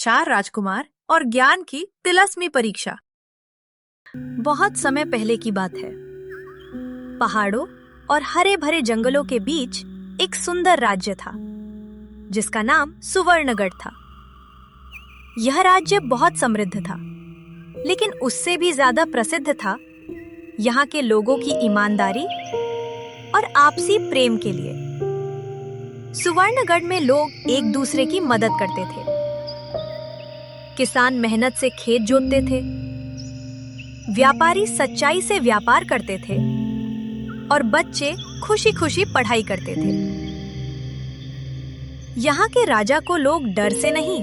4 राजकुमार और ज्ञान की तिलस्मी परीक्षा। बहुत समय पहले की बात है। पहाड़ों और हरे भरे जंगलों के बीच एक सुंदर राज्य था जिसका नाम सुवर्णगढ़ था। यह राज्य बहुत समृद्ध था, लेकिन उससे भी ज्यादा प्रसिद्ध था यहाँ के लोगों की ईमानदारी और आपसी प्रेम के लिए। सुवर्णगढ़ में लोग एक दूसरे की मदद करते थे। किसान मेहनत से खेत जोतते थे, व्यापारी सच्चाई से व्यापार करते थे और बच्चे खुशी खुशी पढ़ाई करते थे। यहाँ के राजा को लोग डर से नहीं,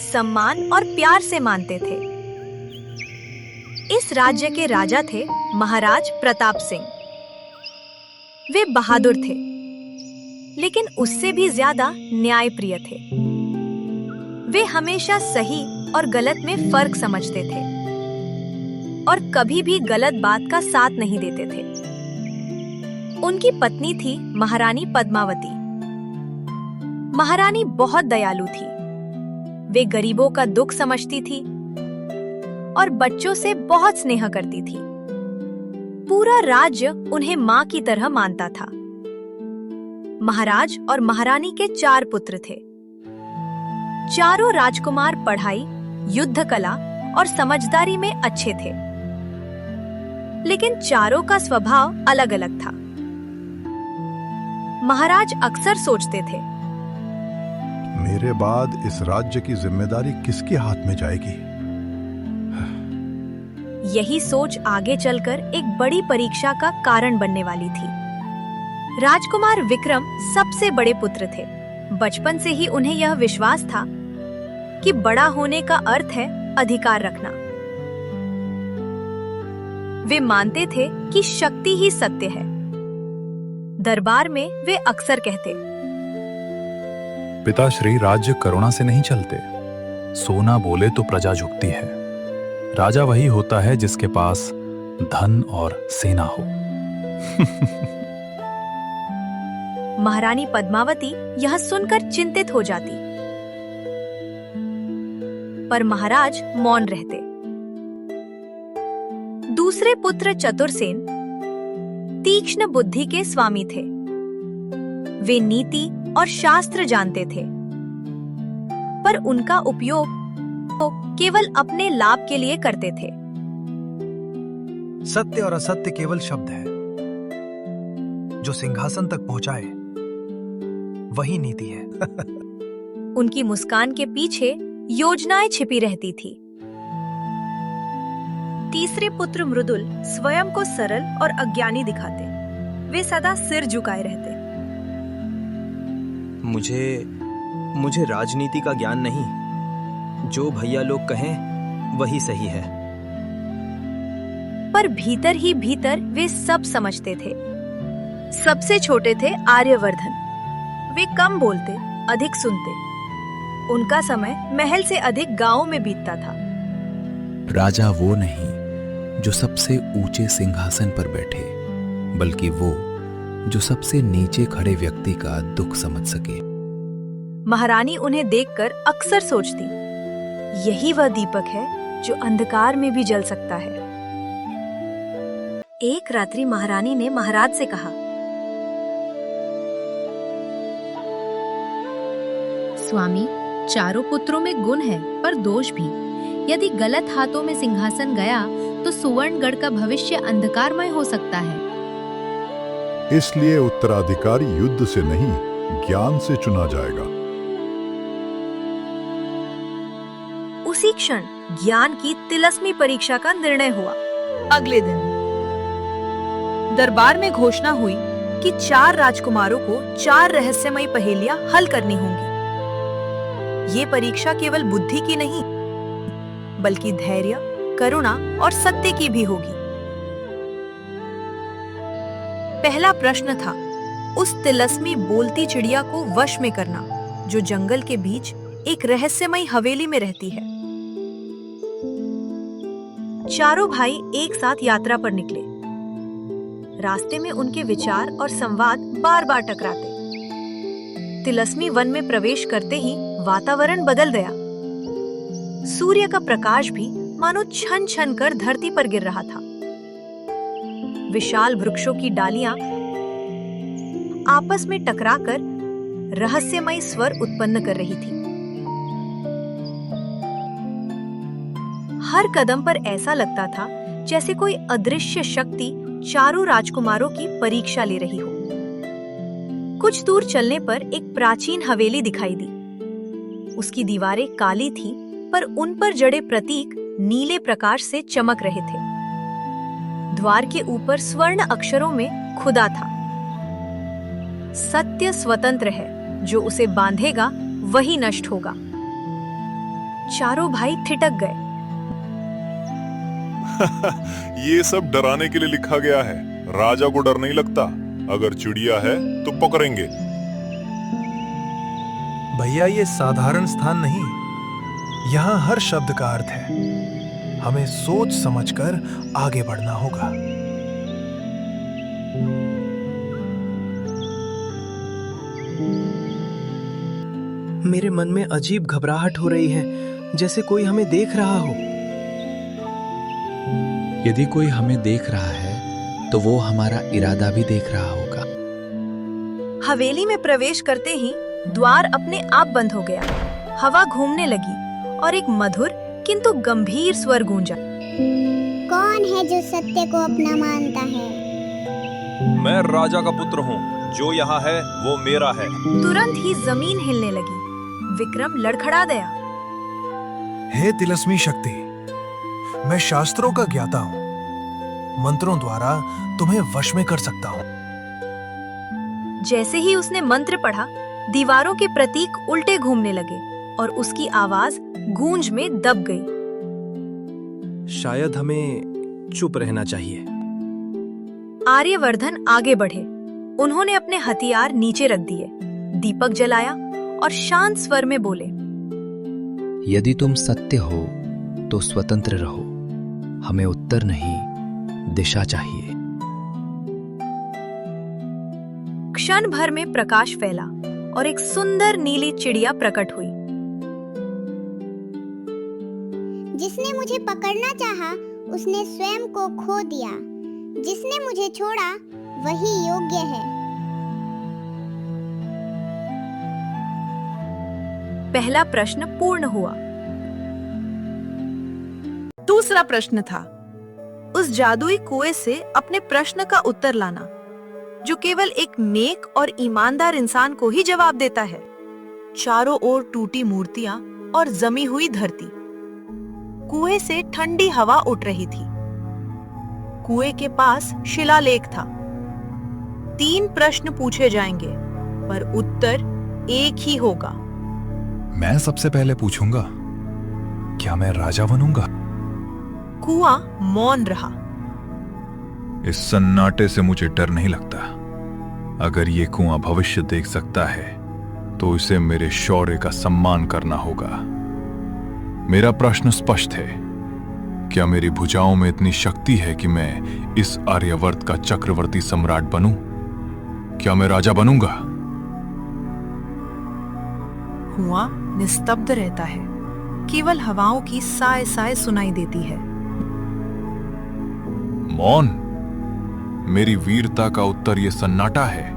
सम्मान और प्यार से मानते थे। इस राज्य के राजा थे महाराज प्रताप सिंह। वे बहादुर थे, लेकिन उससे भी ज्यादा न्यायप्रिय थे। वे हमेशा सही और गलत में फर्क समझते थे और कभी भी गलत बात का साथ नहीं देते थे। उनकी पत्नी थी महारानी पद्मावती। महारानी बहुत दयालु थी। वे गरीबों का दुख समझती थी और बच्चों से बहुत स्नेह करती थी। पूरा राज्य उन्हें माँ की तरह मानता था। महाराज और महारानी के 4 पुत्र थे। चारों राजकुमार पढ़ाई, युद्ध कला और समझदारी में अच्छे थे, लेकिन चारों का स्वभाव अलग अलग था। महाराज अक्सर सोचते थे, मेरे बाद इस राज्य की जिम्मेदारी किसके हाथ में जाएगी? यही सोच आगे चलकर एक बड़ी परीक्षा का कारण बनने वाली थी। राजकुमार विक्रम सबसे बड़े पुत्र थे। बचपन से ही उन्हें यह विश्वास था कि बड़ा होने का अर्थ है अधिकार रखना। वे मानते थे कि शक्ति ही सत्य है। दरबार में वे अक्सर कहते, पिताश्री, राज्य करुणा से नहीं चलते। सोना बोले तो प्रजा झुकती है। राजा वही होता है जिसके पास धन और सेना हो। महारानी पद्मावती यह सुनकर चिंतित हो जाती, पर महाराज मौन रहते। दूसरे पुत्र चतुरसेन तीक्ष्ण बुद्धि के स्वामी थे। वे नीति और शास्त्र जानते थे, पर उनका उपयोग तो केवल अपने लाभ के लिए करते थे। सत्य और असत्य केवल शब्द है। जो सिंहासन तक पहुंचाए वही नीति है। उनकी मुस्कान के पीछे योजनाएं छिपी रहती थी। तीसरे पुत्र मृदुल स्वयं को सरल और अज्ञानी दिखाते। वे सदा सिर झुकाए रहते। मुझे राजनीति का ज्ञान नहीं। जो भैया लोग कहें वही सही है। पर भीतर ही भीतर वे सब समझते थे। सबसे छोटे थे आर्यवर्धन। वे कम बोलते, अधिक सुनते। उनका समय महल से अधिक गांवों में बीतता था। राजा वो नहीं जो सबसे ऊंचे सिंहासन पर बैठे, बल्कि वो जो सबसे नीचे खड़े व्यक्ति का दुख समझ सके। महारानी उन्हें देखकर अक्सर सोचती, यही वह दीपक है जो अंधकार में भी जल सकता है। एक रात्रि महारानी ने महाराज से कहा, स्वामी, चारों पुत्रों में गुण है पर दोष भी। यदि गलत हाथों में सिंहासन गया तो सुवर्णगढ़ का भविष्य अंधकारमय हो सकता है। इसलिए उत्तराधिकारी युद्ध से नहीं, ज्ञान से चुना जाएगा। उसी क्षण ज्ञान की तिलस्मी परीक्षा का निर्णय हुआ। अगले दिन दरबार में घोषणा हुई कि 4 राजकुमारों को 4 रहस्यमयी पहेलियां हल करनी होंगी। ये परीक्षा केवल बुद्धि की नहीं, बल्कि धैर्य, करुणा और सत्य की भी होगी। पहला प्रश्न था उस तिलस्मी बोलती चिड़िया को वश में करना जो जंगल के बीच एक रहस्यमयी हवेली में रहती है। चारों भाई एक साथ यात्रा पर निकले। रास्ते में उनके विचार और संवाद बार बार टकराते। तिलस्मी वन में प्रवेश करते ही वातावरण बदल गया। सूर्य का प्रकाश भी मानो छन छन कर धरती पर गिर रहा था। विशाल वृक्षों की डालियां आपस में टकराकर रहस्यमय स्वर उत्पन्न कर रही थी। हर कदम पर ऐसा लगता था जैसे कोई अदृश्य शक्ति चारों राजकुमारों की परीक्षा ले रही हो। कुछ दूर चलने पर एक प्राचीन हवेली दिखाई दी। उसकी दीवारें काली थी, पर उन पर जड़े प्रतीक नीले प्रकाश से चमक रहे थे। द्वार के ऊपर स्वर्ण अक्षरों में खुदा था, सत्य स्वतंत्र है, जो उसे बांधेगा वही नष्ट होगा। चारों भाई ठिठक गए। ये सब डराने के लिए लिखा गया है। राजा को डर नहीं लगता। अगर चिड़िया है तो पकड़ेंगे। भैया, ये साधारण स्थान नहीं, यहाँ हर शब्द का अर्थ है। हमें सोच समझकर आगे बढ़ना होगा। मेरे मन में अजीब घबराहट हो रही है, जैसे कोई हमें देख रहा हो। यदि कोई हमें देख रहा है तो वो हमारा इरादा भी देख रहा होगा। हवेली में प्रवेश करते ही द्वार अपने आप बंद हो गया। हवा घूमने लगी और एक मधुर किंतु गंभीर स्वर गूंजा। कौन है जो सत्य को अपना मानता है? मैं राजा का पुत्र हूँ। जो यहाँ है वो मेरा है। तुरंत ही जमीन हिलने लगी। विक्रम लड़खड़ा गया। हे तिलस्मी शक्ति, मैं शास्त्रों का ज्ञाता हूं। मंत्रों द्वारा तुम्हें वश में कर सकता हूं। जैसे ही उसने मंत्र पढ़ा, दीवारों के प्रतीक उल्टे घूमने लगे और उसकी आवाज गूंज में दब गई। शायद हमें चुप रहना चाहिए। आर्यवर्धन आगे बढ़े। उन्होंने अपने हथियार नीचे रख दिए, दीपक जलाया और शांत स्वर में बोले, यदि तुम सत्य हो तो स्वतंत्र रहो। हमें उत्तर नहीं, दिशा चाहिए। क्षण भर में प्रकाश फैला और एक सुंदर नीली चिड़िया प्रकट हुई। जिसने मुझे पकड़ना चाहा, उसने स्वयं को खो दिया। जिसने मुझे छोड़ा, वही योग्य है। पहला प्रश्न पूर्ण हुआ। दूसरा प्रश्न था उस जादुई कुएं से अपने प्रश्न का उत्तर लाना, जो केवल एक नेक और ईमानदार इंसान को ही जवाब देता है। चारों ओर टूटी मूर्तियां और जमी हुई धरती। कुएं से ठंडी हवा उठ रही थी। कुएं के पास शिलालेख था। 3 प्रश्न पूछे जाएंगे, पर उत्तर एक ही होगा। मैं सबसे पहले पूछूंगा, क्या मैं राजा बनूंगा? कुआं मौन रहा। इस सन्नाटे से मुझे डर नहीं लगता। अगर ये कुआं भविष्य देख सकता है तो इसे मेरे शौर्य का सम्मान करना होगा। मेरा प्रश्न स्पष्ट है, क्या मेरी भुजाओं में इतनी शक्ति है कि मैं इस आर्यवर्त का चक्रवर्ती सम्राट बनूं? क्या मैं राजा बनूंगा? कुआं निस्तब्ध रहता है। केवल हवाओं की साय साय सुनाई देती है। मौन? मेरी वीरता का उत्तर ये सन्नाटा है।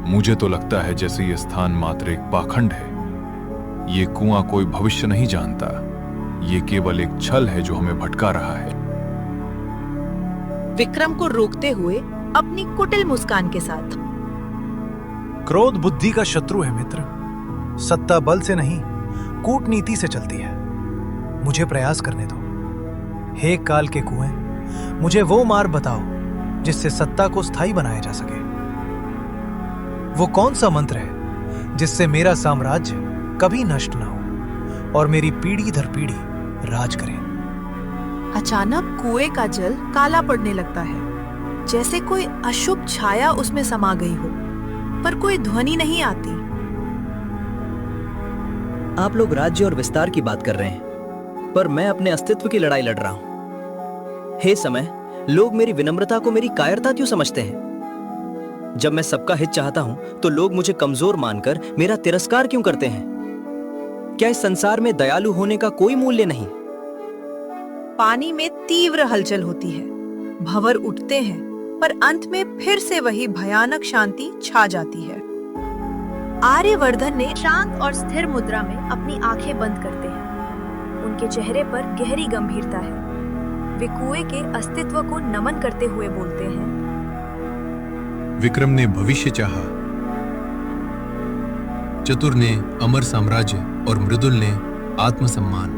मुझे तो लगता है जैसे ये स्थान मात्र एक पाखंड है। ये कुआं कोई भविष्य नहीं जानता। ये केवल एक छल है जो हमें भटका रहा है। विक्रम को रोकते हुए अपनी कुटिल मुस्कान के साथ, क्रोध बुद्धि का शत्रु है मित्र। सत्ता बल से नहीं, कूटनीति से चलती है। मुझे प्रयास करने दो। हे काल के कुएं, मुझे वो मार्ग बताओ जिससे सत्ता को स्थायी बनाया जा सके। वो कौन सा मंत्र है जिससे मेरा साम्राज्य कभी नष्ट ना हो और मेरी पीढ़ी दर पीढ़ी राज करे। अचानक कुएं का जल काला पड़ने लगता है, जैसे कोई अशुभ छाया उसमें समा गई हो, पर कोई ध्वनि नहीं आती। आप लोग राज्य और विस्तार की बात कर रहे हैं, पर मैं अपने अस्तित्व की लड़ाई लड़ रहा हूं। हे समय, लोग मेरी विनम्रता को मेरी कायरता क्यों समझते हैं? जब मैं सबका हित चाहता हूं, तो लोग मुझे कमजोर मानकर मेरा तिरस्कार क्यों करते हैं? क्या इस संसार में दयालु होने का कोई मूल्य नहीं? पानी में तीव्र हलचल होती है, भंवर उठते हैं, पर अंत में फिर से वही भयानक शांति छा जाती है। आर्यवर्धन ने शांत और स्थिर मुद्रा में अपनी आंखें बंद करते हैं। उनके चेहरे पर गहरी गंभीरता है। वे कुएं के अस्तित्व को नमन करते हुए बोलते हैं। विक्रम ने भविष्य चाहा, चतुर ने अमर साम्राज्य और मृदुल ने आत्मसम्मान,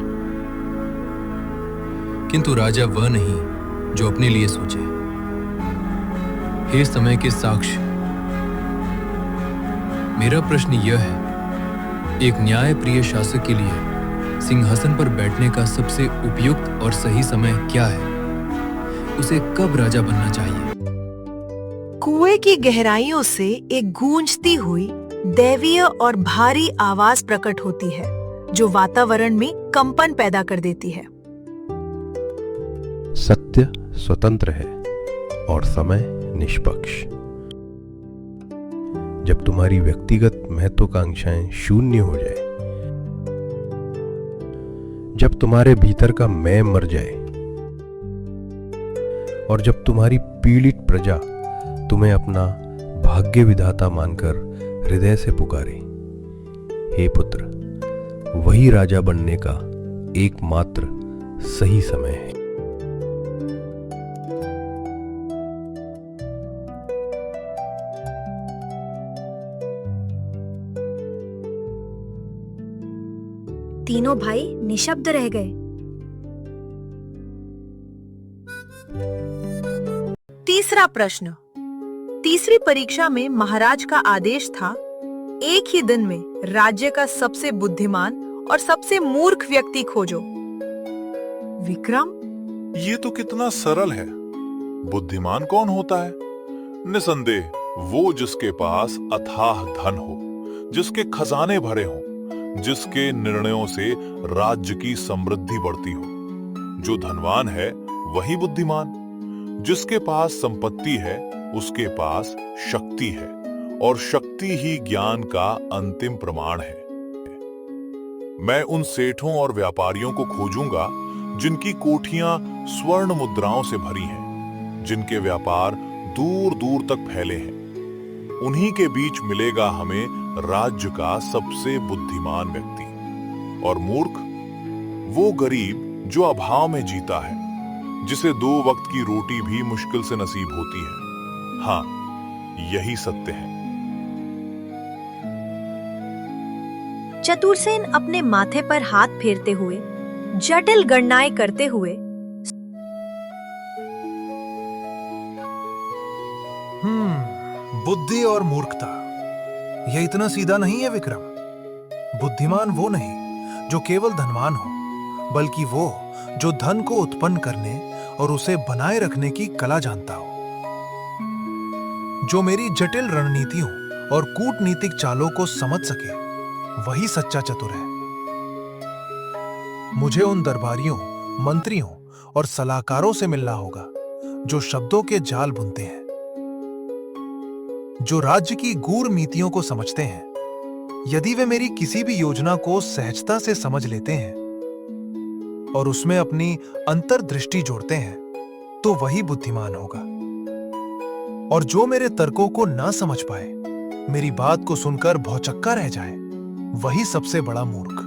किंतु राजा वह नहीं जो अपने लिए सोचे। हे समय के साक्ष्य, मेरा प्रश्न यह है, एक न्यायप्रिय शासक के लिए सिंहासन पर बैठने का सबसे उपयुक्त और सही समय क्या है? उसे कब राजा बनना चाहिए? कुएं की गहराइयों से एक गूंजती हुई दैवीय और भारी आवाज प्रकट होती है, जो वातावरण में कंपन पैदा कर देती है। सत्य स्वतंत्र है और समय निष्पक्ष। जब तुम्हारी व्यक्तिगत महत्वाकांक्षाएं शून्य हो जाए, जब तुम्हारे भीतर का मैं मर जाए और जब तुम्हारी पीड़ित प्रजा तुम्हें अपना भाग्य विधाता मानकर हृदय से पुकारे, हे पुत्र, वही राजा बनने का एकमात्र सही समय है। तीनों भाई निशब्द रह गए। तीसरा प्रश्न। तीसरी परीक्षा में महाराज का आदेश था, एक ही दिन में राज्य का सबसे बुद्धिमान और सबसे मूर्ख व्यक्ति खोजो। विक्रम, ये तो कितना सरल है। बुद्धिमान कौन होता है? निसंदेह वो जिसके पास अथाह धन हो, जिसके खजाने भरे हों, जिसके निर्णयों से राज्य की समृद्धि बढ़ती हो। जो धनवान है वही बुद्धिमान। जिसके पास संपत्ति है उसके पास शक्ति है, और शक्ति ही ज्ञान का अंतिम प्रमाण है। मैं उन सेठों और व्यापारियों को खोजूंगा जिनकी कोठियां स्वर्ण मुद्राओं से भरी हैं, जिनके व्यापार दूर दूर तक फैले हैं। उन्हीं के बीच मिलेगा हमें राज्य का सबसे बुद्धिमान व्यक्ति। और मूर्ख वो गरीब जो अभाव में जीता है, जिसे 2 वक्त की रोटी भी मुश्किल से नसीब होती है। हाँ, यही सत्य है। चतुरसेन अपने माथे पर हाथ फेरते हुए, जटिल गणनाएं करते हुए, बुद्धि और मूर्खता, यह इतना सीधा नहीं है विक्रम। बुद्धिमान वो नहीं जो केवल धनवान हो, बल्कि वो जो धन को उत्पन्न करने और उसे बनाए रखने की कला जानता हो, जो मेरी जटिल रणनीतियों और कूटनीतिक चालों को समझ सके, वही सच्चा चतुर है। मुझे उन दरबारियों, मंत्रियों और सलाहकारों से मिलना होगा जो शब्दों के जाल बुनते हैं, जो राज्य की गूढ़ नीतियों को समझते हैं। यदि वे मेरी किसी भी योजना को सहजता से समझ लेते हैं और उसमें अपनी अंतर्दृष्टि जोड़ते हैं, तो वही बुद्धिमान होगा। और जो मेरे तर्कों को ना समझ पाए, मेरी बात को सुनकर भौचक्का रह जाए, वही सबसे बड़ा मूर्ख।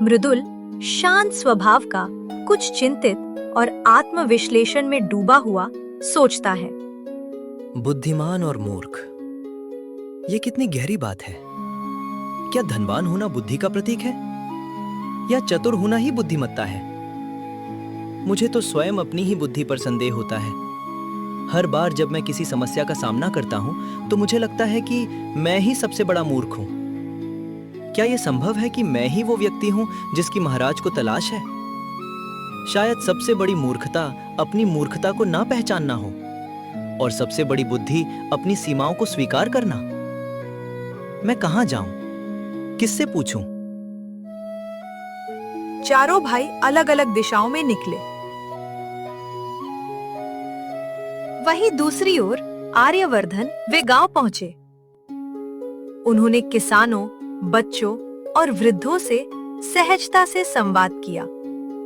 मृदुल शांत स्वभाव का, कुछ चिंतित और आत्मविश्लेषण में डूबा हुआ सोचता है। बुद्धिमान और मूर्ख, ये कितनी गहरी बात है। क्या धनवान होना बुद्धि का प्रतीक है, या चतुर होना ही बुद्धिमत्ता है? मुझे तो स्वयं अपनी ही बुद्धि पर संदेह होता है। हर बार जब मैं किसी समस्या का सामना करता हूं, तो मुझे लगता है कि मैं ही सबसे बड़ा मूर्ख हूं। क्या यह संभव है कि मैं ही वो व्यक्ति हूं जिसकी महाराज को तलाश है? शायद सबसे बड़ी मूर्खता अपनी मूर्खता को ना पहचानना हो, और सबसे बड़ी बुद्धि अपनी सीमाओं को स्वीकार करना। मैं कहां जाऊं? किससे पूछूं? चारों भाई अलग अलग दिशाओं में निकले। वहीं दूसरी ओर आर्यवर्धन वे गांव पहुंचे। उन्होंने किसानों, बच्चों और वृद्धों से सहजता से संवाद किया,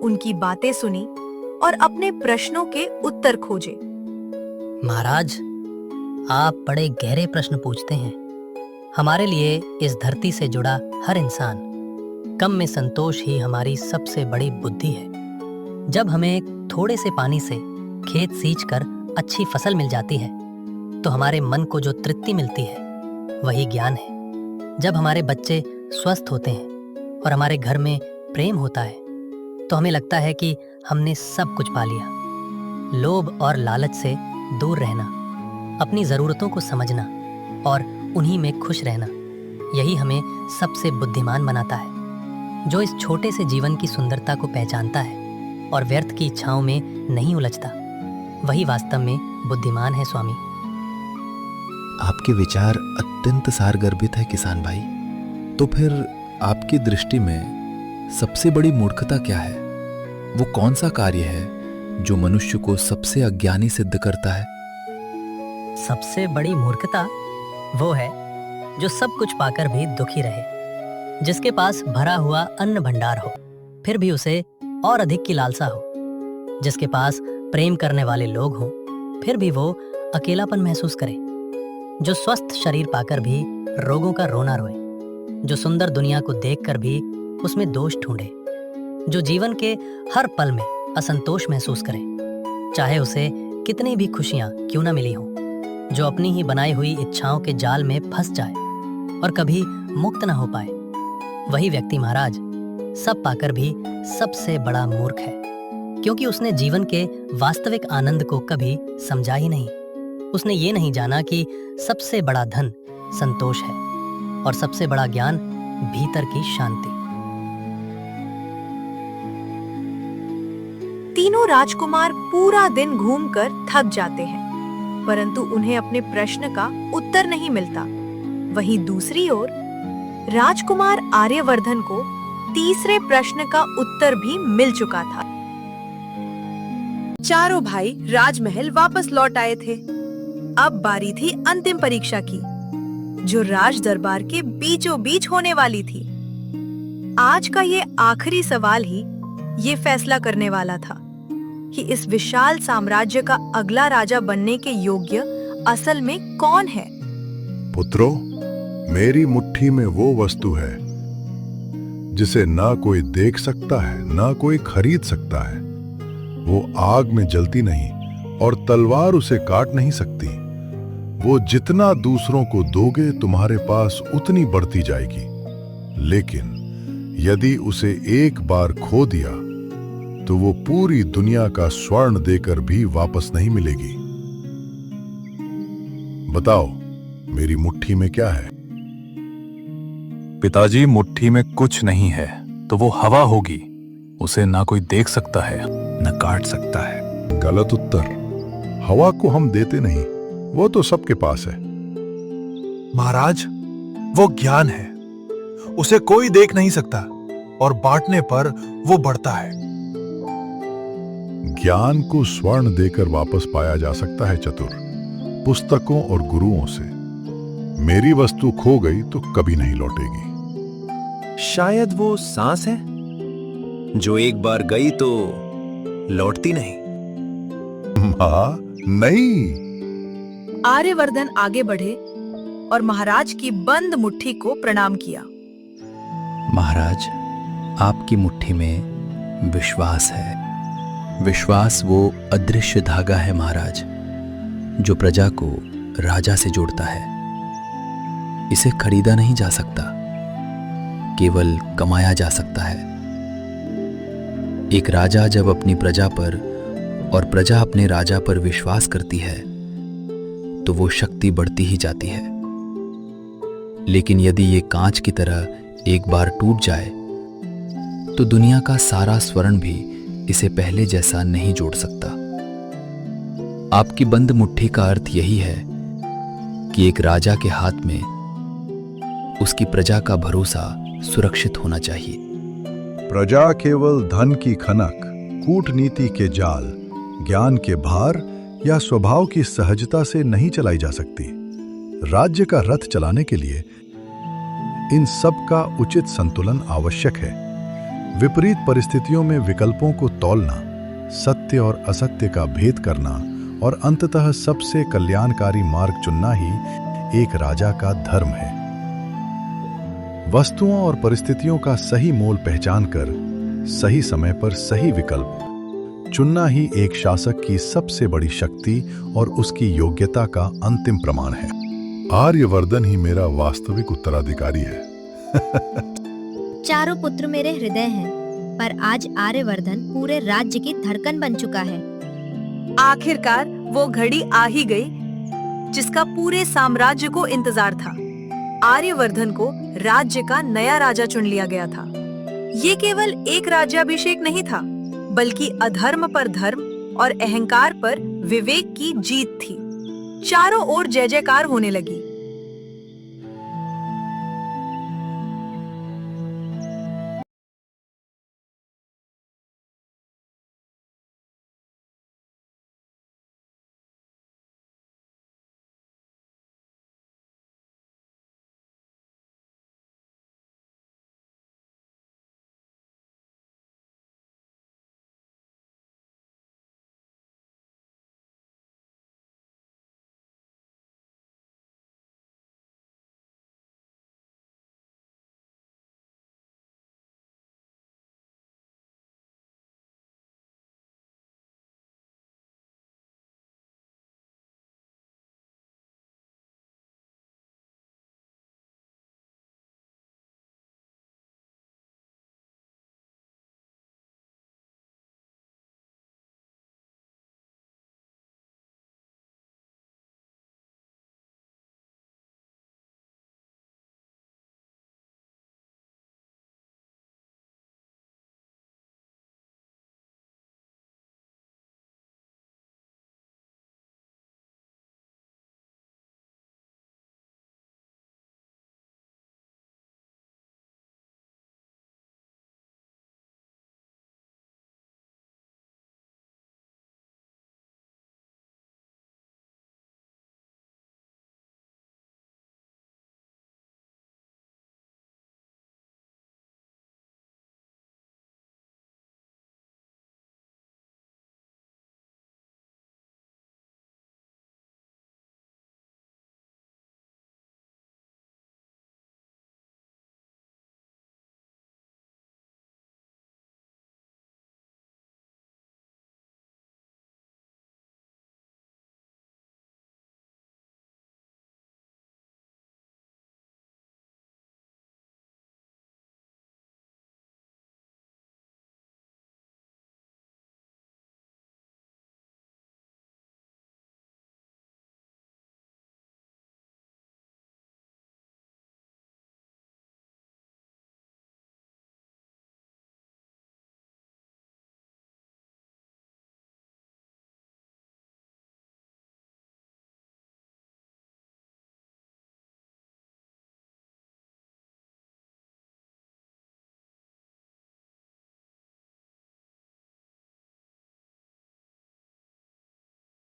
उनकी बातें सुनी और अपने प्रश्नों के उत्तर खोजे। महाराज, आप बड़े गहरे प्रश्न पूछते हैं। हमारे लिए इस धरती से जुड़ा हर इंसान कम में संतोष ही हमारी सबसे बड़ी बुद्धि है। जब हमें थोड़े से पानी से खेत सींच कर अच्छी फसल मिल जाती है तो हमारे मन को जो तृप्ति मिलती है वही ज्ञान है। जब हमारे बच्चे स्वस्थ होते हैं और हमारे घर में प्रेम होता है तो हमें लगता है कि हमने सब कुछ पा लिया। लोभ और लालच से दूर रहना, अपनी ज़रूरतों को समझना और उन्हीं में खुश रहना, यही हमें सबसे बुद्धिमान बनाता है। जो इस छोटे से जीवन की सुंदरता को पहचानता है और व्यर्थ की इच्छाओं में नहीं उलझता, वही वास्तव में बुद्धिमान है स्वामी। आपके विचार अत्यंत सारगर्भित है किसान भाई। तो फिर आपकी दृष्टि में सबसे बड़ी मूर्खता क्या है? वो कौन सा कार्य है जो मनुष्य को सबसे अज्ञानी सिद्ध करता है? सबसे बड़ी मूर्खता वो है जो सब कुछ पाकर भी दुखी रहे, जिसके पास भरा हुआ अन्न भंडार हो फिर भी उसे और अधिक की लालसा हो, जिसके पास प्रेम करने वाले लोग हों फिर भी वो अकेलापन महसूस करे, जो स्वस्थ शरीर पाकर भी रोगों का रोना रोए, जो सुंदर दुनिया को देखकर भी उसमें दोष ढूंढे, जो जीवन के हर पल में असंतोष महसूस करे, चाहे उसे कितनी भी खुशियां क्यों न मिली हों, जो अपनी ही बनाई हुई इच्छाओं के जाल में फंस जाए और कभी मुक्त न हो पाए, वही व्यक्ति महाराज सब पाकर भी सबसे बड़ा मूर्ख है, क्योंकि उसने जीवन के वास्तविक आनंद को कभी समझा ही नहीं। उसने ये नहीं जाना कि सबसे बड़ा धन संतोष है और सबसे बड़ा ज्ञान भीतर की शांति। तीनों राजकुमार पूरा दिन घूमकर थक जाते हैं, परंतु उन्हें अपने प्रश्न का उत्तर नहीं मिलता। वहीं दूसरी ओर राजकुमार आर्यवर्धन को तीसरे प्रश्न का उत्तर भी मिल चुका था। चारों भाई राजमहल वापस लौट आए थे। अब बारी थी अंतिम परीक्षा की, जो राज दरबार के बीचों बीच होने वाली थी। आज का ये आखिरी सवाल ही ये फैसला करने वाला था कि इस विशाल साम्राज्य का अगला राजा बनने के योग्य असल में कौन है। पुत्रों, मेरी मुट्ठी में वो वस्तु है जिसे ना कोई देख सकता है ना कोई खरीद सकता है। वो आग में जलती नहीं और तलवार उसे काट नहीं सकती। वो जितना दूसरों को दोगे तुम्हारे पास उतनी बढ़ती जाएगी, लेकिन यदि उसे एक बार खो दिया तो वो पूरी दुनिया का स्वर्ण देकर भी वापस नहीं मिलेगी। बताओ, मेरी मुट्ठी में क्या है? पिताजी, मुट्ठी में कुछ नहीं है तो वो हवा होगी। उसे ना कोई देख सकता है न काट सकता है। गलत उत्तर। हवा को हम देते नहीं, वो तो सबके पास है। महाराज, वो ज्ञान है, उसे कोई देख नहीं सकता और बांटने पर वो बढ़ता है। ज्ञान को स्वर्ण देकर वापस पाया जा सकता है चतुर, पुस्तकों और गुरुओं से। मेरी वस्तु खो गई तो कभी नहीं लौटेगी। शायद वो सांस है जो एक बार गई तो लौटती नहीं। हाँ, नहीं। आर्यवर्धन आगे बढ़े और महाराज की बंद मुट्ठी को प्रणाम किया। महाराज, आपकी मुट्ठी में विश्वास है। विश्वास वो अदृश्य धागा है महाराज, जो प्रजा को राजा से जोड़ता है। इसे खरीदा नहीं जा सकता, केवल कमाया जा सकता है। एक राजा जब अपनी प्रजा पर और प्रजा अपने राजा पर विश्वास करती है तो वो शक्ति बढ़ती ही जाती है। लेकिन यदि ये कांच की तरह एक बार टूट जाए तो दुनिया का सारा स्वर्ण भी इसे पहले जैसा नहीं जोड़ सकता। आपकी बंद मुट्ठी का अर्थ यही है कि एक राजा के हाथ में उसकी प्रजा का भरोसा सुरक्षित होना चाहिए। प्रजा केवल धन की खनक, कूटनीति के जाल, ज्ञान के भार या स्वभाव की सहजता से नहीं चलाई जा सकती। राज्य का रथ चलाने के लिए इन सब का उचित संतुलन आवश्यक है। विपरीत परिस्थितियों में विकल्पों को तौलना, सत्य और असत्य का भेद करना और अंततः सबसे कल्याणकारी मार्ग चुनना ही एक राजा का धर्म है। वस्तुओं और परिस्थितियों का सही मोल पहचान कर सही समय पर सही विकल्प चुनना ही एक शासक की सबसे बड़ी शक्ति और उसकी योग्यता का अंतिम प्रमाण है। आर्यवर्धन ही मेरा वास्तविक उत्तराधिकारी है। चारों पुत्र मेरे हृदय हैं, पर आज आर्यवर्धन पूरे राज्य की धड़कन बन चुका है। आखिरकार वो घड़ी आ ही गई जिसका पूरे साम्राज्य को इंतजार था। आर्यवर्धन को राज्य का नया राजा चुन लिया गया था। ये केवल एक राज्याभिषेक नहीं था, बल्कि अधर्म पर धर्म और अहंकार पर विवेक की जीत थी। चारों ओर जय जयकार होने लगी।